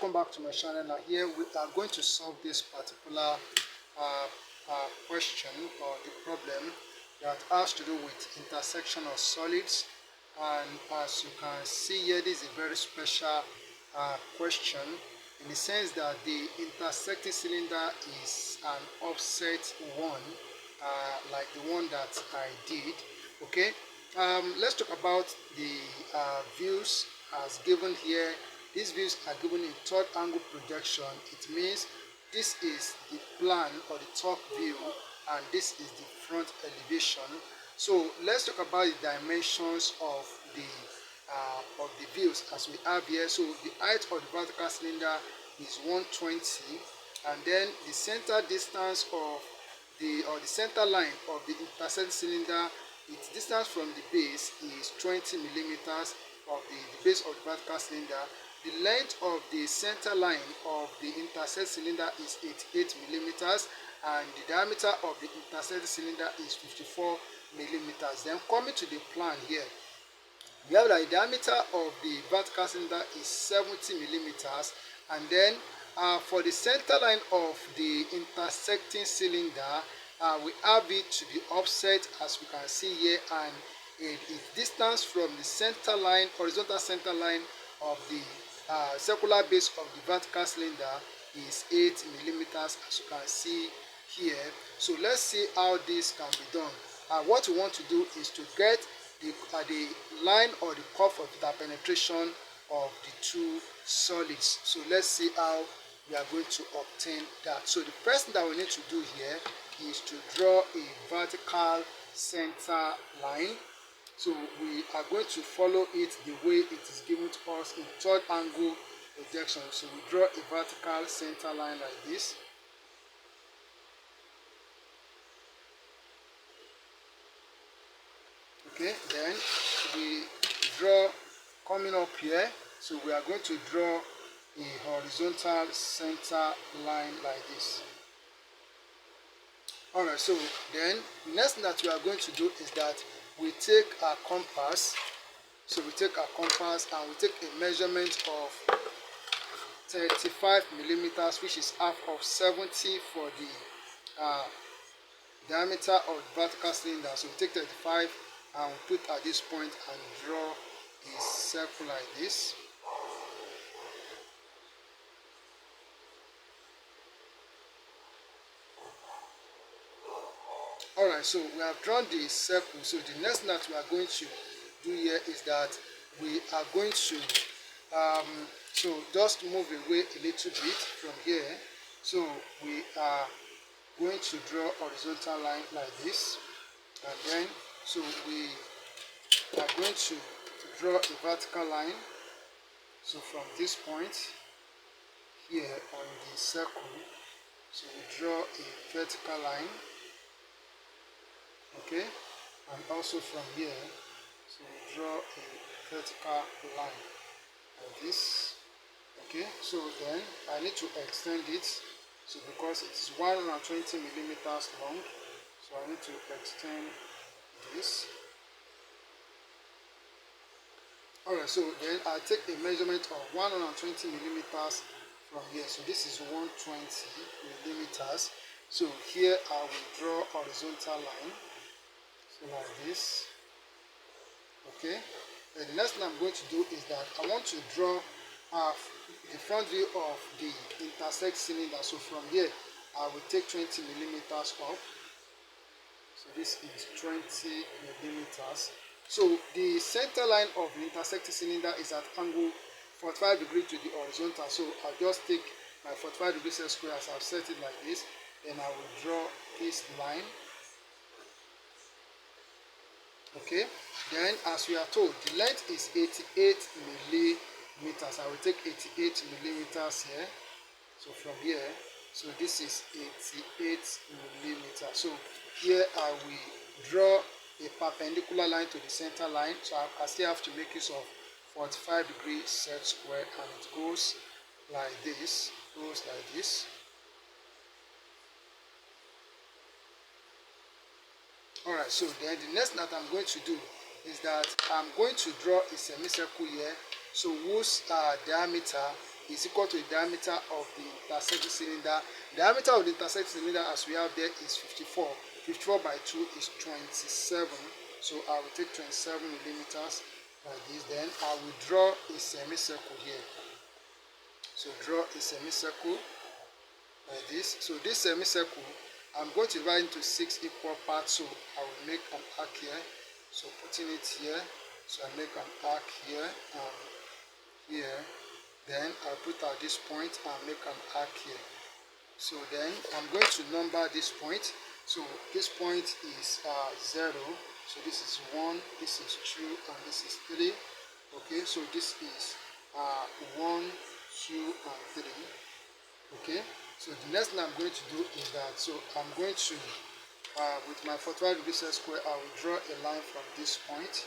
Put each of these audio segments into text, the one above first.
welcome back to my channel. Now here we are going to solve this particular question or the problem that has to do with intersection of solids. And as you can see here, this is a very special question in the sense that the intersecting cylinder is an offset one, like the one that I did. Okay, let's talk about the views as given here. These views are given in third angle projection. It means this is the plan or the top view and this is the front elevation. So let's talk about the dimensions of the views as we have here. So the height of the vertical cylinder is 120, and then the center distance of the center line of the intersecting cylinder, its distance from the base is 20 millimeters of the base of the vertical cylinder. The length of the center line of the intersecting cylinder is 88 millimeters, and the diameter of the intersecting cylinder is 54 millimeters. Then coming to the plan here, we have that the diameter of the vertical cylinder is 70 millimeters, and then for the center line of the intersecting cylinder, we have it to be offset as we can see here, and its distance from the center line, horizontal center line of the circular base of the vertical cylinder is 8 millimeters as you can see here. So let's see how this can be done. What we want to do is to get the line or the curve of interpenetration of the two solids. So let's see how we are going to obtain that. So the first thing that we need to do here is to draw a vertical center line. So we are going to follow it the way it is given to us in third angle projection. So we draw a vertical center line like this. Okay, then we draw coming up here. So we are going to draw a horizontal center line like this. Alright, so then the next thing that we are going to do is that we take our compass. So we take our compass and we take a measurement of 35 millimeters, which is half of 70 for the diameter of the vertical cylinder. So we take 35 and we put at this point and draw a circle like this. Alright, so we have drawn the circle. So the next thing that we are going to do here is that we are going to so just move away a little bit from here. So we are going to draw a horizontal line like this, and then so we are going to draw a vertical line. So from this point here on the circle, so we draw a vertical line. Okay, and also from here, so we draw a vertical line like this. Okay, so then I need to extend it, so because it is 120 millimeters long, so I need to extend this. Alright, so then I take a measurement of 120 millimeters from here. So this is 120 millimeters. So here I will draw a horizontal line. So like this. Okay, and the next thing I'm going to do is that I want to draw the front view of the intersect cylinder. So from here I will take 20 millimeters up. So this is 20 millimeters. So the center line of the intersecting cylinder is at angle 45 degrees to the horizontal. So I'll just take my 45 degrees square as I've set it like this. Then I will draw this line. Okay, then as we are told, the length is 88 millimeters. I will take 88 millimeters here. So from here, so this is 88 millimeters. So here I will draw a perpendicular line to the center line. So I still have to make use of 45 degrees set square, and it goes like this. Goes like this. Alright, so then the next that I'm going to do is that I'm going to draw a semicircle here, so whose diameter is equal to the diameter of the intersecting cylinder. Diameter of the intersecting cylinder, as we have there, is 54. 54 by 2 is 27. So I will take 27 millimeters like this. Then I will draw a semicircle here. So draw a semicircle like this. So this semicircle, I'm going to divide into 6 equal parts. So I will make an arc here. So putting it here. So I make an arc here and here. Then I put at this point and make an arc here. So then I'm going to number this point. So this point is 0. So this is 1, this is 2, and this is 3. Okay, so this is 1, 2, and 3. Okay, so the next thing I'm going to do is that, so I'm going to, with my 45 degrees set square, I will draw a line from this point.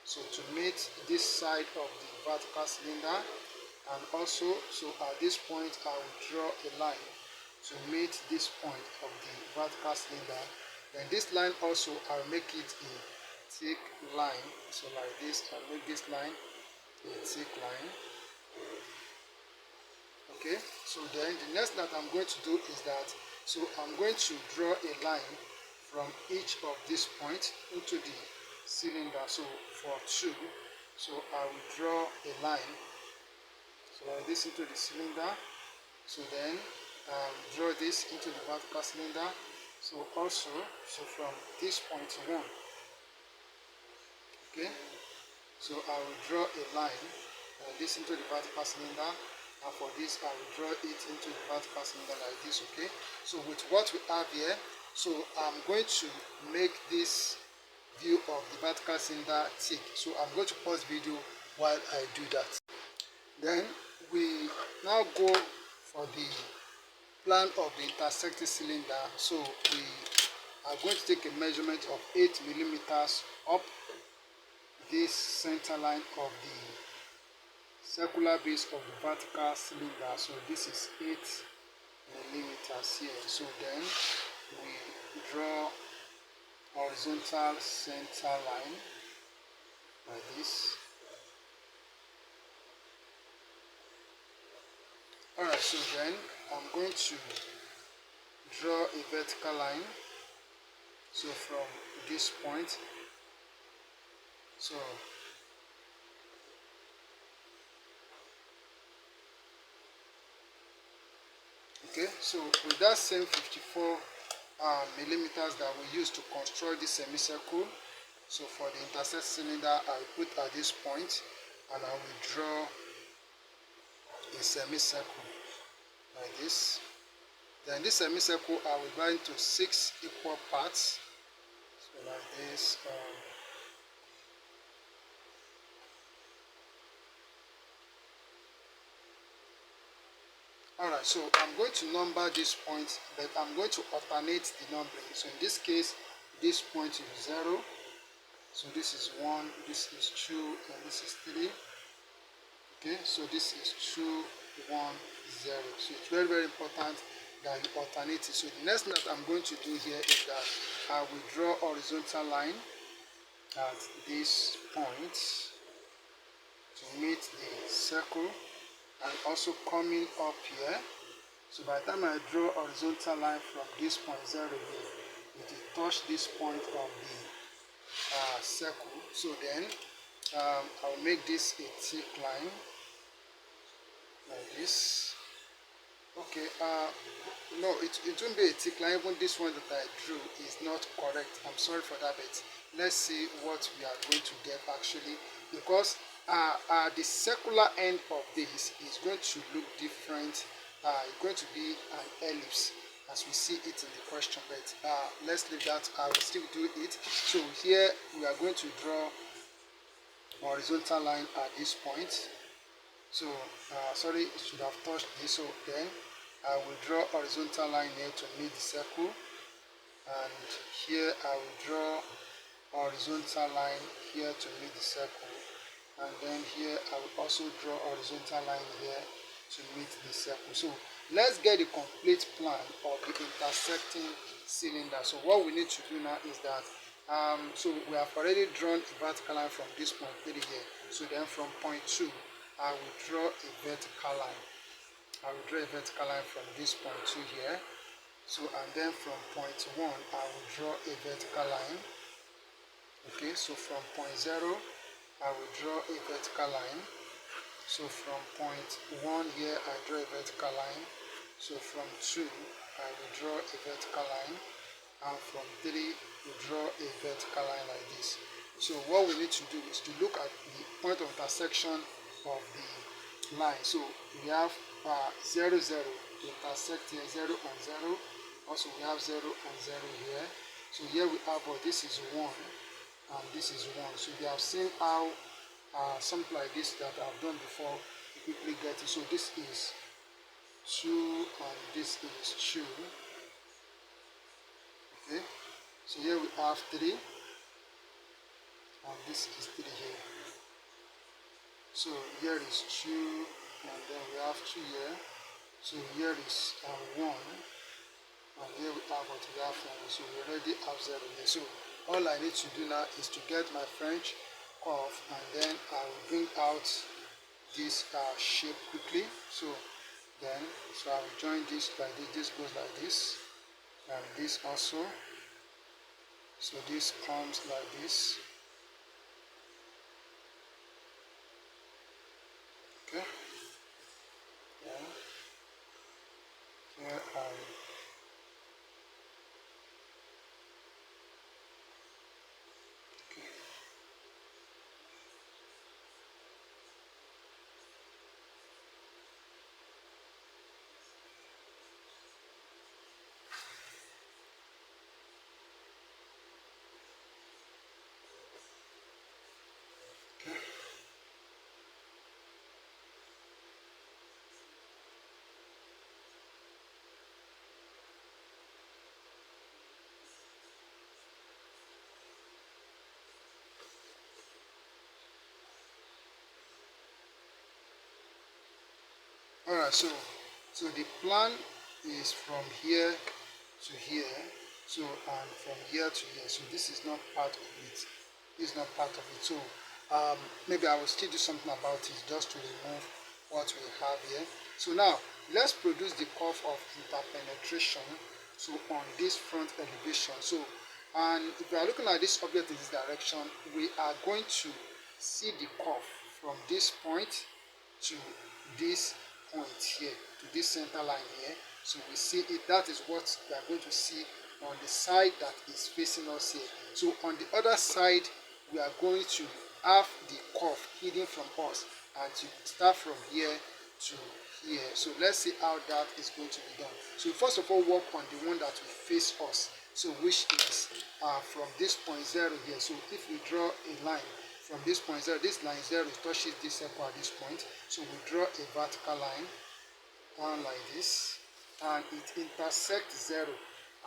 So to meet this side of the vertical cylinder, and also, so at this point, I will draw a line to meet this point of the vertical cylinder. Then this line also, I'll make it a thick line. So like this, I'll make this line a thick line. Okay, so then the next that I'm going to do is that, so I'm going to draw a line from each of these points into the cylinder. So for 2, so I will draw a line, so like this, into the cylinder. So then draw this into the vertical cylinder. So also, so from this point 1, okay, so I will draw a line this into the vertical cylinder, and for this I will draw it into the vertical cylinder like this. Okay, so with what we have here, so I'm going to make this view of the vertical cylinder thick. So I'm going to pause video while I do that. Then we now go for the plan of the intersecting cylinder. So we are going to take a measurement of 8 millimeters up this center line of the circular base of the vertical cylinder. So this is 8 millimeters here. So then we draw horizontal center line like this. Alright, so then I'm going to draw a vertical line. So from this point, so okay, so with that same 54 millimeters that we used to construct this semicircle, so for the intersecting cylinder, I will put at this point and I will draw a semicircle like this. Then this semicircle I will divide into 6 equal parts. So like this. Alright, so I'm going to number this point, but I'm going to alternate the numbering. So in this case, this point is 0. So this is 1, this is 2, and this is 3. Okay, so this is 2, 1, 0. So it's very, very important that you alternate it. So the next thing that I'm going to do here is that I will draw a horizontal line at this point to meet the circle, and also coming up here. So by the time I draw a horizontal line from this point 0 here, it will touch this point of the circle. So then I'll make this a thick line like this. Okay, no, it won't be a thick line. Even this one that I drew is not correct. I'm sorry for that, but let's see what we are going to get actually, because the circular end of this is going to look different. It's going to be an ellipse as we see it in the question, but let's leave that. I will still do it. So here we are going to draw a horizontal line at this point. So sorry, it should have touched this. So then I will draw a horizontal line here to meet the circle, and here I will draw a horizontal line here to meet the circle, and then here I will also draw a horizontal line here to meet the circle. So let's get the complete plan of the intersecting cylinder. So what we need to do now is that so we have already drawn a vertical line from this point 3 here. So then from point 2 I will draw a vertical line. will draw a vertical line from this point to here. So, and then from point 1, I will draw a vertical line. Okay, so from point 0, I will draw a vertical line. So from point 1 here, I draw a vertical line. So from 2, I will draw a vertical line. And from 3, we draw a vertical line like this. So what we need to do is to look at the point of intersection of the line. So we have 0, 0 to intersect here, 0 and 0. Also we have 0 and 0 here. So here we have, this is 1 and this is 1. So we have seen how something like this that I've done before, you quickly get it. So this is 2 and this is 2. Okay, so here we have 3 and this is 3 here. So here is 2 and then we have 2 here. So here is 1 and here we have what we have 1. So we already have 0 here. So all I need to do now is to get my French curve and then I will bring out this shape quickly. So then, so I will join this like this. This goes like this. And this also, so this comes like this. Okay, yeah. Here I Alright, so the plan is from here to here, so and from here to here. So this is not part of it. This is not part of it. So maybe I will still do something about it just to remove what we have here. So now let's produce the curve of interpenetration. So on this front elevation. So and if we are looking at this object in this direction, we are going to see the curve from this point to this point here, to this center line here. So we see it, that is what we are going to see on the side that is facing us here. So on the other side, we are going to have the curve hidden from us and to start from here to here. So let's see how that is going to be done. So first of all, work on the one that will face us. So which is from this point 0 here. So if we draw a line from this point 0, this line 0 touches this circle at this point. So we draw a vertical line down like this, and it intersects 0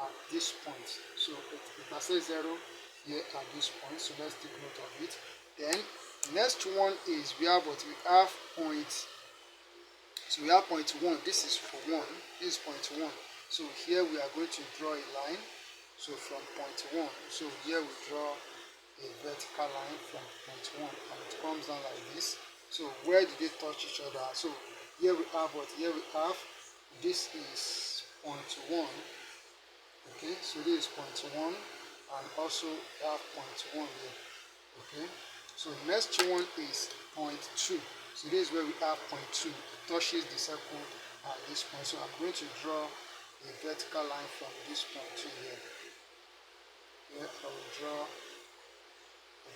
at this point. So it intersects 0 here at this point. So let's take note of it. Then the next one is we have what we have point. So we have point 1. This is for 1. This is point 1. So here we are going to draw a line. So from point 1. So here we draw a vertical line from point 1 and it comes down like this. So where do they touch each other? So here we have what? Here we have, this is point 1. Okay, so this is point 1 and also we have point 1 here. Okay, so the next one is point 2. So this is where we have point 2. It touches the circle at this point. So I'm going to draw a vertical line from this point to here. Here I will draw a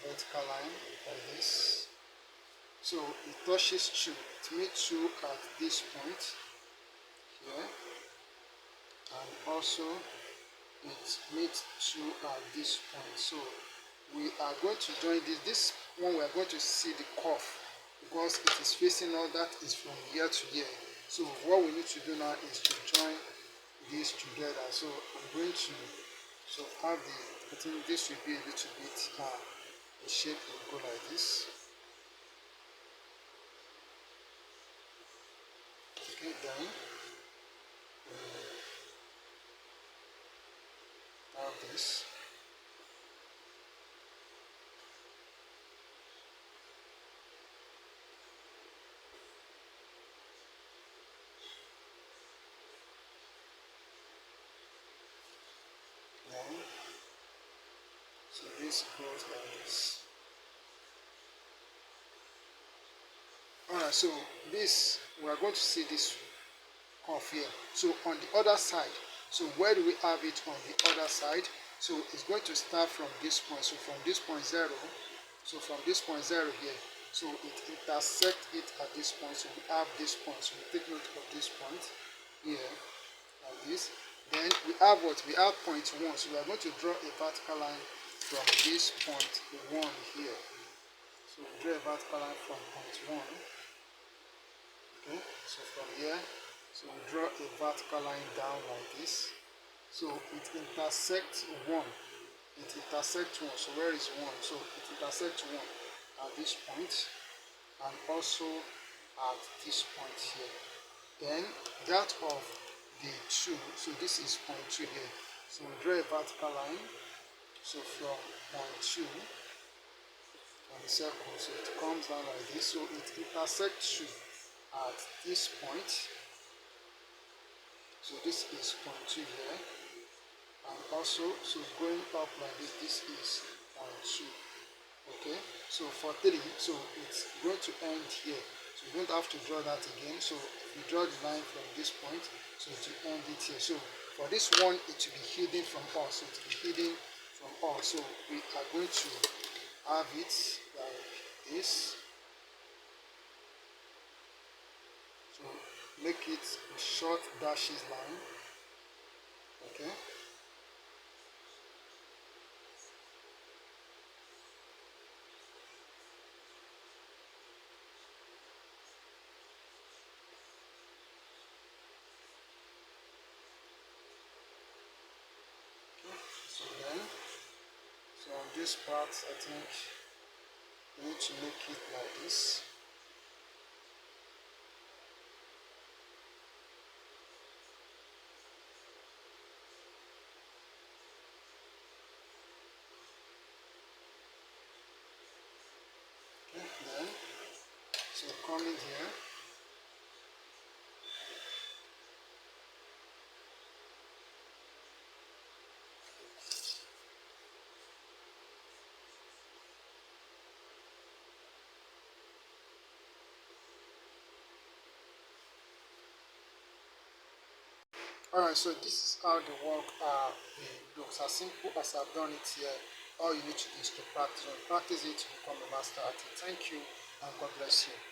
vertical line like this. So it touches 2. It meets 2 at this point here, and also it meets 2 at this point. So we are going to join this one. We are going to see the curve because it is facing all that is from here to here. So what we need to do now is to join these together. So I'm going to have I think this will be a little bit the shape will go like this. Okay, then have this. this goes like this. Alright, so this we are going to see this curve here. So on the other side, so where do we have it on the other side? So it's going to start from this point. So from this point 0, so from this point 0 here, so it intersects it at this point. So we have this point. So we take note of this point here, like this. Then we have what? We have point 1. So we are going to draw a vertical line from this point 1 here. So we draw a vertical line from point 1. Okay, so from here, so we draw a vertical line down like this. So it intersects 1. It intersects 1. So where is 1? So it intersects 1 at this point and also at this point here. Then that of the 2, so this is point 2 here. So we draw a vertical line. So from point 2 on the circle, so it comes down like this. So it intersects 2 at this point. So this is point 2 here. And also, so going up like this, this is point 2. Okay, so for 3, so it's going to end here. So you don't have to draw that again. So if you draw the line from this point, so to end it here. So for this one, it will be hidden from us. So it will be hidden from us. So we are going to have it like this. So make it a short dashes line. Okay. So then, so on this part, I think we need to make it like this. Okay, then, so coming here. Alright, so this is how the work looks. As simple as I've done it here, all you need to do is to practice. When you practice it, you become a master at it. Thank you and God bless you.